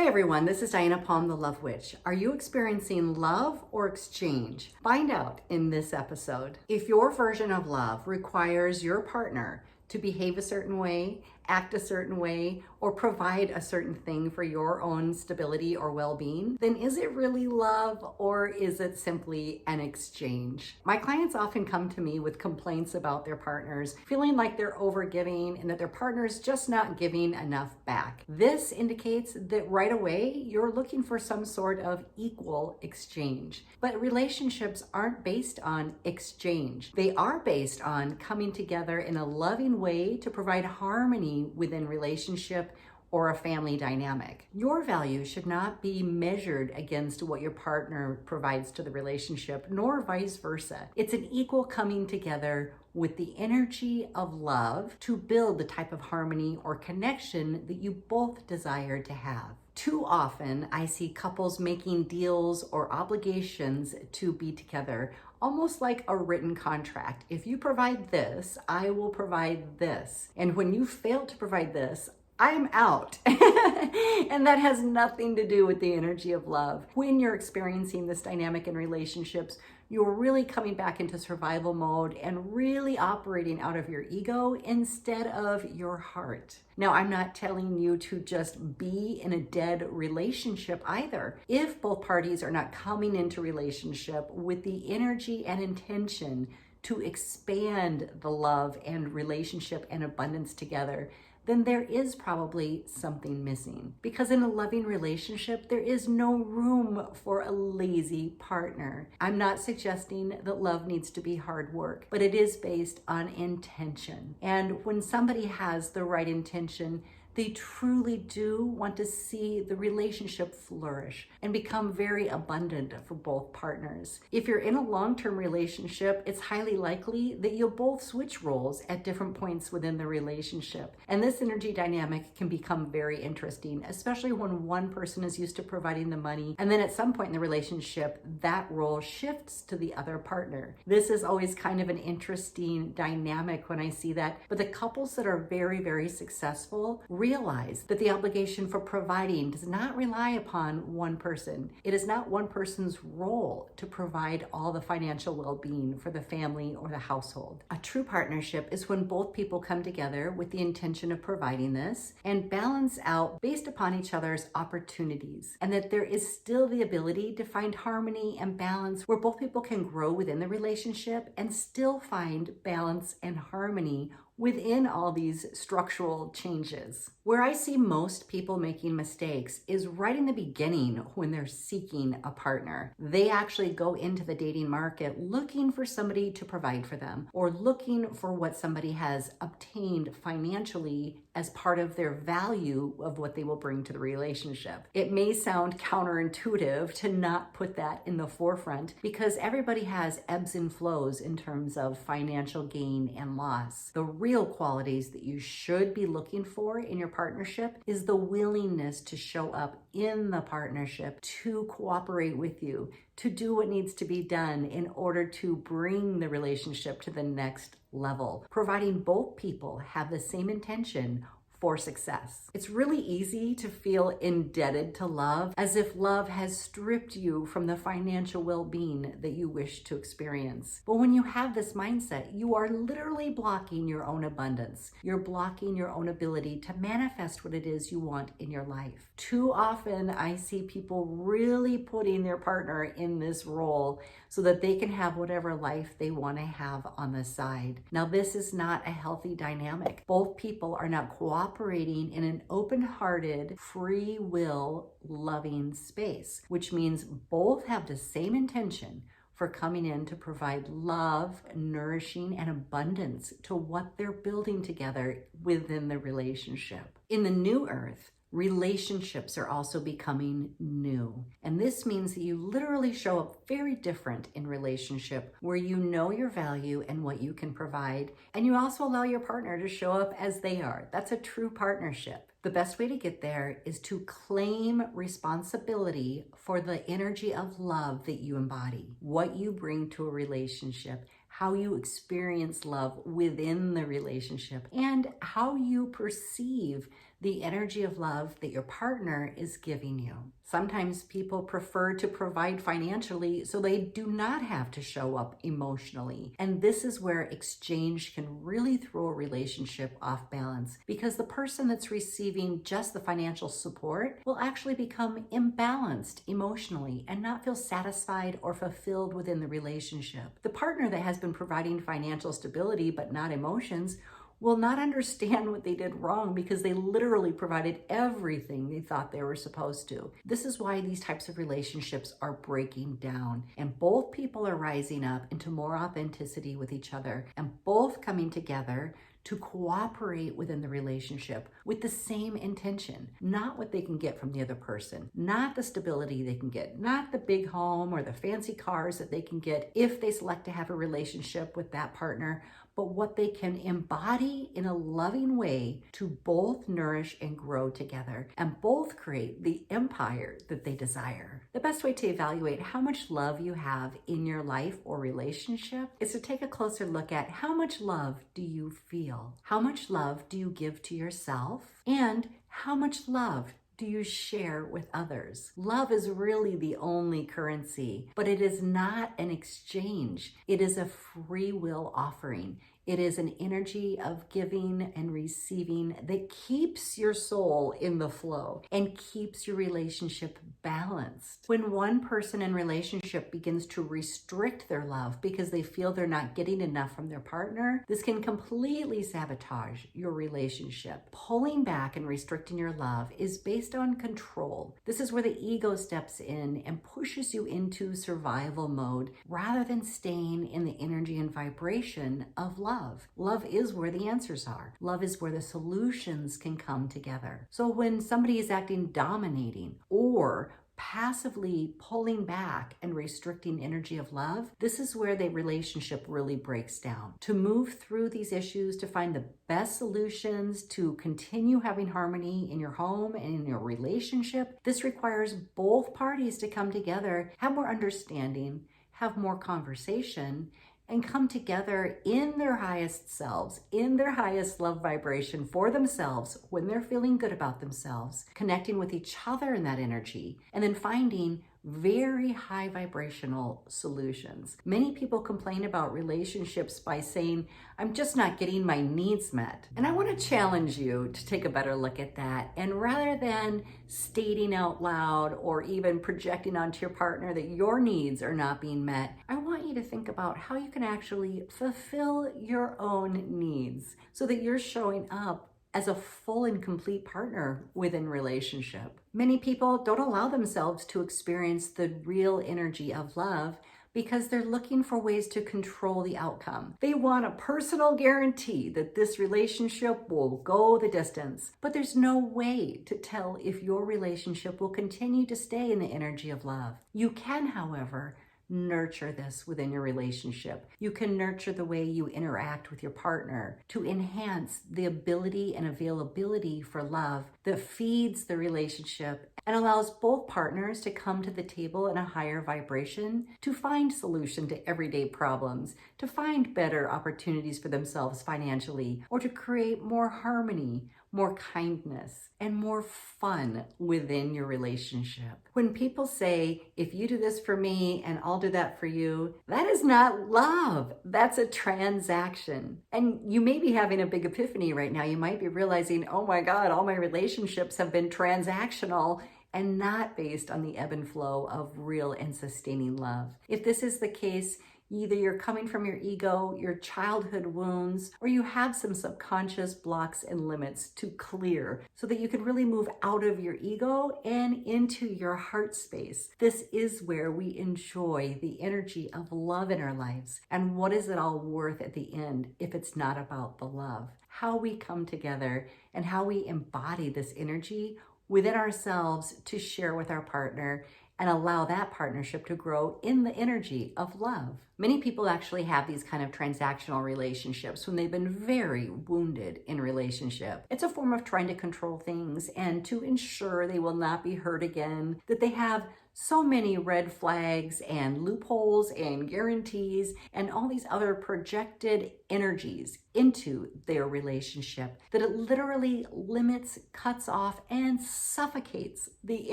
Hi everyone, this is Diana Palm, the Love Witch. Are you experiencing love or exchange? Find out in this episode. If your version of love requires your partner to behave a certain way, act a certain way, or provide a certain thing for your own stability or well-being, then is it really love or is it simply an exchange? My clients often come to me with complaints about their partners, feeling like they're overgiving and that their partner's just not giving enough back. This indicates that right away you're looking for some sort of equal exchange. But relationships aren't based on exchange. They are based on coming together in a loving way to provide harmony within relationship or a family dynamic. Your value should not be measured against what your partner provides to the relationship, nor vice versa. It's an equal coming together with the energy of love to build the type of harmony or connection that you both desire to have. Too often, I see couples making deals or obligations to be together, almost like a written contract. If you provide this, I will provide this. And when you fail to provide this, I'm out. And that has nothing to do with the energy of love. When you're experiencing this dynamic in relationships, you're really coming back into survival mode and really operating out of your ego instead of your heart. Now, I'm not telling you to just be in a dead relationship either. If both parties are not coming into relationship with the energy and intention to expand the love and relationship and abundance together, then there is probably something missing. Because in a loving relationship, there is no room for a lazy partner. I'm not suggesting that love needs to be hard work, but it is based on intention. And when somebody has the right intention, they truly do want to see the relationship flourish and become very abundant for both partners. If you're in a long-term relationship, it's highly likely that you'll both switch roles at different points within the relationship. And this energy dynamic can become very interesting, especially when one person is used to providing the money, and then at some point in the relationship, that role shifts to the other partner. This is always kind of an interesting dynamic when I see that. But the couples that are very, very successful realize that the obligation for providing does not rely upon one person. It is not one person's role to provide all the financial well-being for the family or the household. A true partnership is when both people come together with the intention of providing this and balance out based upon each other's opportunities, and that there is still the ability to find harmony and balance where both people can grow within the relationship and still find balance and harmony within all these structural changes. Where I see most people making mistakes is right in the beginning when they're seeking a partner. They actually go into the dating market looking for somebody to provide for them or looking for what somebody has obtained financially as part of their value of what they will bring to the relationship. It may sound counterintuitive to not put that in the forefront because everybody has ebbs and flows in terms of financial gain and loss. The real qualities that you should be looking for in your partnership is the willingness to show up in the partnership, to cooperate with you, to do what needs to be done in order to bring the relationship to the next level, providing both people have the same intention for success. It's really easy to feel indebted to love, as if love has stripped you from the financial well-being that you wish to experience. But when you have this mindset, you are literally blocking your own abundance. You're blocking your own ability to manifest what it is you want in your life. Too often, I see people really putting their partner in this role so that they can have whatever life they want to have on the side. Now, this is not a healthy dynamic. Both people are not cooperating in an open-hearted, free will, loving space, which means both have the same intention for coming in to provide love, nourishing, and abundance to what they're building together within the relationship. In the new earth, relationships are also becoming new. And this means that you literally show up very different in relationship, where you know your value and what you can provide. And you also allow your partner to show up as they are. That's a true partnership. The best way to get there is to claim responsibility for the energy of love that you embody, what you bring to a relationship, how you experience love within the relationship, and how you perceive the energy of love that your partner is giving you. Sometimes people prefer to provide financially so they do not have to show up emotionally. And this is where exchange can really throw a relationship off balance, because the person that's receiving just the financial support will actually become imbalanced emotionally and not feel satisfied or fulfilled within the relationship. The partner that has been providing financial stability but not emotions will not understand what they did wrong, because they literally provided everything they thought they were supposed to. This is why these types of relationships are breaking down, and both people are rising up into more authenticity with each other, and both coming together to cooperate within the relationship with the same intention, not what they can get from the other person, not the stability they can get, not the big home or the fancy cars that they can get if they select to have a relationship with that partner, but what they can embody in a loving way to both nourish and grow together and both create the empire that they desire. The best way to evaluate how much love you have in your life or relationship is to take a closer look at how much love do you feel? How much love do you give to yourself? And how much love do you share with others? Love is really the only currency, but it is not an exchange. It is a free will offering. It is an energy of giving and receiving that keeps your soul in the flow and keeps your relationship balanced. When one person in relationship begins to restrict their love because they feel they're not getting enough from their partner, this can completely sabotage your relationship. Pulling back and restricting your love is based on control. This is where the ego steps in and pushes you into survival mode rather than staying in the energy and vibration of love. Love is where the answers are. Love is where the solutions can come together. So when somebody is acting dominating or passively pulling back and restricting energy of love, this is where the relationship really breaks down. To move through these issues, to find the best solutions, to continue having harmony in your home and in your relationship, this requires both parties to come together, have more understanding, have more conversation, and come together in their highest selves, in their highest love vibration for themselves when they're feeling good about themselves, connecting with each other in that energy, and then finding very high vibrational solutions. Many people complain about relationships by saying, I'm just not getting my needs met. And I want to challenge you to take a better look at that. And rather than stating out loud or even projecting onto your partner that your needs are not being met, I want you to think about how you can actually fulfill your own needs so that you're showing up as a full and complete partner within relationship. Many people don't allow themselves to experience the real energy of love because they're looking for ways to control the outcome. They want a personal guarantee that this relationship will go the distance, but there's no way to tell if your relationship will continue to stay in the energy of love. You can, however, nurture this within your relationship. You can nurture the way you interact with your partner to enhance the ability and availability for love that feeds the relationship and allows both partners to come to the table in a higher vibration to find solution to everyday problems, to find better opportunities for themselves financially, or to create more harmony, more kindness, and more fun within your relationship. When people say, if you do this for me and I'll do that for you, that is not love. That's a transaction. And you may be having a big epiphany right now. You might be realizing, oh my God, all my relationships have been transactional and not based on the ebb and flow of real and sustaining love. If this is the case, either you're coming from your ego, your childhood wounds, or you have some subconscious blocks and limits to clear so that you can really move out of your ego and into your heart space. This is where we enjoy the energy of love in our lives. And what is it all worth at the end if it's not about the love? How we come together and how we embody this energy within ourselves to share with our partner and allow that partnership to grow in the energy of love. Many people actually have these kind of transactional relationships when they've been very wounded in relationship. It's a form of trying to control things and to ensure they will not be hurt again, that they have so many red flags and loopholes and guarantees and all these other projected energies into their relationship that it literally limits, cuts off, and suffocates the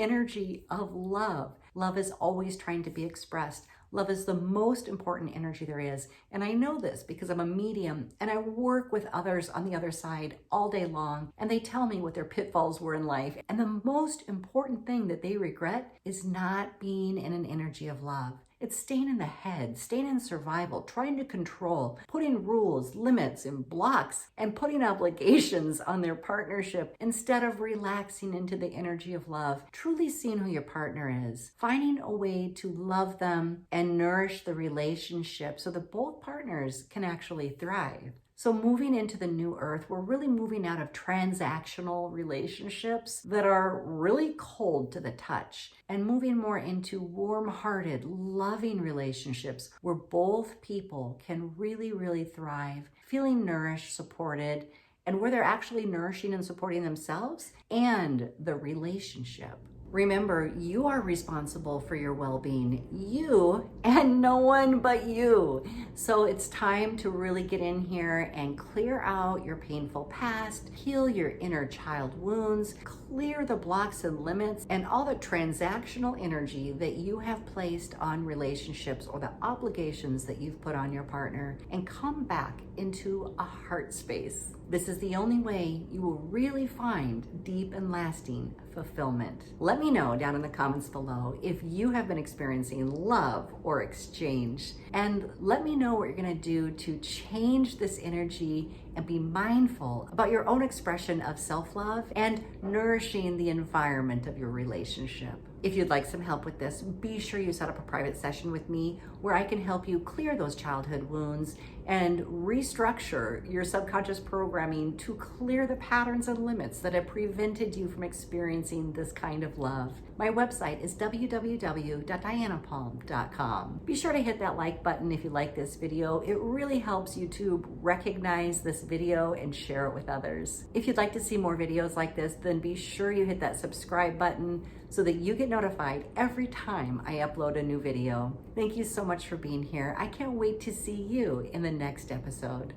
energy of love. Love is always trying to be expressed. Love is the most important energy there is. And I know this because I'm a medium and I work with others on the other side all day long. And they tell me what their pitfalls were in life. And the most important thing that they regret is not being in an energy of love. It's staying in the head, staying in survival, trying to control, putting rules, limits, and blocks, and putting obligations on their partnership instead of relaxing into the energy of love, truly seeing who your partner is, finding a way to love them and nourish the relationship so that both partners can actually thrive. So moving into the new earth, we're really moving out of transactional relationships that are really cold to the touch and moving more into warm-hearted, loving relationships where both people can really, really thrive, feeling nourished, supported, and where they're actually nourishing and supporting themselves and the relationship. Remember, you are responsible for your well-being, you and no one but you. So it's time to really get in here and clear out your painful past, heal your inner child wounds, clear the blocks and limits and all the transactional energy that you have placed on relationships or the obligations that you've put on your partner, and come back into a heart space. This is the only way you will really find deep and lasting fulfillment. Let me know down in the comments below if you have been experiencing love or exchange, and let me know what you're going to do to change this energy and be mindful about your own expression of self-love and nourishing the environment of your relationship. If you'd like some help with this, be sure you set up a private session with me where I can help you clear those childhood wounds and restructure your subconscious programming to clear the patterns and limits that have prevented you from experiencing this kind of love. My website is www.dianapalm.com. Be sure to hit that like button if you like this video. It really helps YouTube recognize this video and share it with others. If you'd like to see more videos like this, then be sure you hit that subscribe button so that you get notified every time I upload a new video. Thank you so much for being here. I can't wait to see you in the next episode.